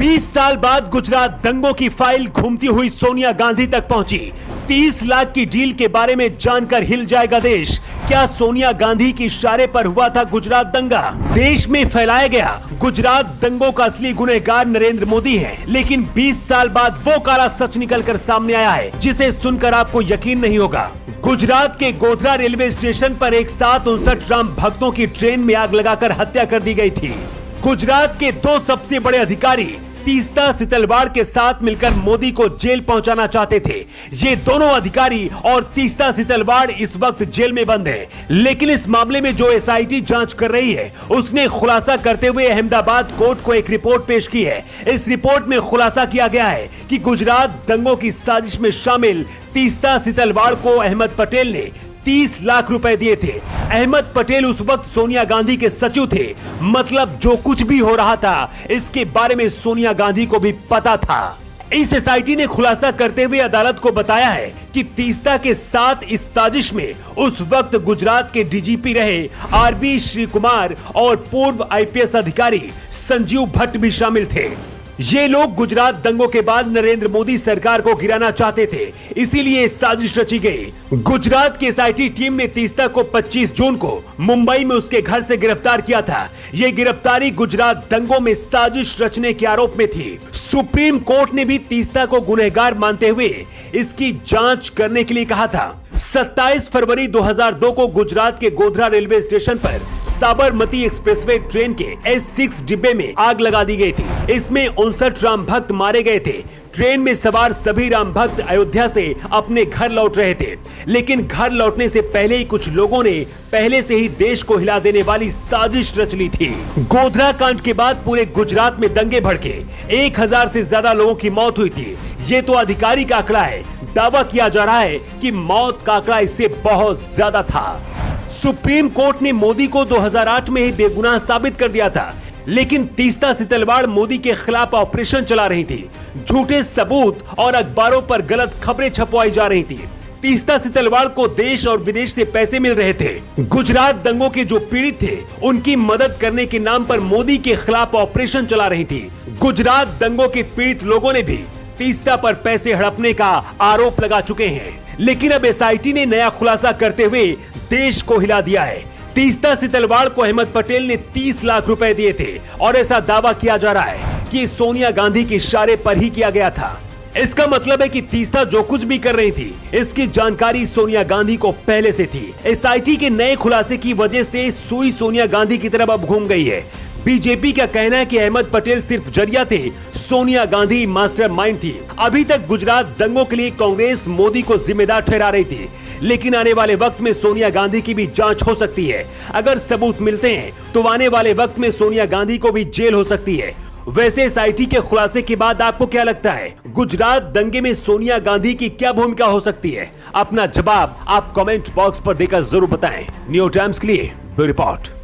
20 साल बाद गुजरात दंगों की फाइल घूमती हुई सोनिया गांधी तक पहुंची। 30 लाख की डील के बारे में जानकर हिल जाएगा देश। क्या सोनिया गांधी की इशारे पर हुआ था गुजरात दंगा? देश में फैलाया गया गुजरात दंगों का असली गुनहगार नरेंद्र मोदी है, लेकिन 20 साल बाद वो काला सच निकलकर सामने आया है जिसे सुनकर आपको यकीन नहीं होगा। गुजरात के गोधरा रेलवे स्टेशन पर एक साथ 59 राम भक्तों की ट्रेन में आग लगाकर हत्या कर दी गई थी। गुजरात के दो सबसे बड़े अधिकारी तीस्ता सितलवाड़ के साथ मिलकर मोदी को जेल पहुंचाना चाहते थे। ये दोनों अधिकारी और तीस्ता सितलवाड़ इस वक्त जेल में बंद है, लेकिन इस मामले में जो एसआईटी जांच कर रही है उसने खुलासा करते हुए अहमदाबाद कोर्ट को एक रिपोर्ट पेश की है। इस रिपोर्ट में खुलासा किया गया है कि गुजरात दंगों की साजिश में शामिल तीस्ता सितलवाड़ को अहमद पटेल ने 30 लाख रुपए दिए थे। अहमद पटेल उस वक्त सोनिया गांधी के सचिव थे, मतलब जो कुछ भी हो रहा था इसके बारे में सोनिया गांधी को भी पता था। इस एसआईटी ने खुलासा करते हुए अदालत को बताया है कि तीस्ता के साथ इस साजिश में उस वक्त गुजरात के डीजीपी रहे आरबी श्री कुमार और पूर्व आईपीएस अधिकारी संजीव भट्ट भी शामिल थे। ये लोग गुजरात दंगों के बाद नरेंद्र मोदी सरकार को गिराना चाहते थे, इसीलिए साजिश रची गई। गुजरात की एसआईटी टीम ने तीस्ता को 25 जून को मुंबई में उसके घर से गिरफ्तार किया था। ये गिरफ्तारी गुजरात दंगों में साजिश रचने के आरोप में थी। सुप्रीम कोर्ट ने भी तीस्ता को गुनहगार मानते हुए इसकी जांच करने के लिए कहा था। 27 फरवरी 2002 को गुजरात के गोधरा रेलवे स्टेशन पर साबरमती एक्सप्रेसवे ट्रेन के S6 डिब्बे में आग लगा दी गई थी। इसमें 59 राम भक्त मारे गए थे। ट्रेन में सवार सभी राम भक्त अयोध्या से अपने घर लौट रहे थे, लेकिन घर लौटने से पहले ही कुछ लोगों ने पहले से ही देश को हिला देने वाली साजिश रच ली थी। गोधरा कांड के बाद पूरे गुजरात में दंगे भड़के, 1000 से ज्यादा लोगों की मौत हुई थी। ये तो अधिकारी का आंकड़ा है, दावा किया जा रहा है कि मौत का आंकड़ा इससे बहुत ज्यादा था। सुप्रीम कोर्ट ने मोदी को 2008 में ही बेगुनाह साबित कर दिया था, लेकिन तीस्ता सितलवाड़ मोदी के खिलाफ ऑपरेशन चला रही थी। झूठे सबूत और अखबारों पर गलत खबरें छपवाई जा रही थी। तीस्ता सितलवाड़ को देश और विदेश से पैसे मिल रहे थे। गुजरात दंगों के जो पीड़ित थे उनकी मदद करने के नाम पर मोदी के खिलाफ ऑपरेशन चला रही थी। गुजरात दंगों के पीड़ित लोगों ने भी तीस्ता पर पैसे हड़पने का आरोप लगा चुके हैं, लेकिन अब एसआईटी ने नया खुलासा करते हुए देश को हिला दिया है। तीस्ता सितलवाड़ को अहमद पटेल ने 30 लाख रुपए दिए थे और ऐसा दावा किया जा रहा है कि सोनिया गांधी के इशारे पर ही किया गया था। इसका मतलब है कि तीस्ता जो कुछ भी कर रही थी इसकी जानकारी सोनिया गांधी को पहले से थी। एसआईटी के नए खुलासे की वजह से सुई सोनिया गांधी की तरफ अब घूम गई है। बीजेपी का कहना है कि अहमद पटेल सिर्फ जरिया थे, सोनिया गांधी मास्टरमाइंड थी। अभी तक गुजरात दंगों के लिए कांग्रेस मोदी को जिम्मेदार ठहरा रही थी, लेकिन आने वाले वक्त में सोनिया गांधी की भी जांच हो सकती है। अगर सबूत मिलते हैं तो आने वाले वक्त में सोनिया गांधी को भी जेल हो सकती है। वैसे एसआईटी के खुलासे के बाद आपको क्या लगता है, गुजरात दंगे में सोनिया गांधी की क्या भूमिका हो सकती है? अपना जवाब आप कमेंट बॉक्स पर देकर जरूर बताएं। न्यू टाइम्स के लिए ब्यूरो रिपोर्ट।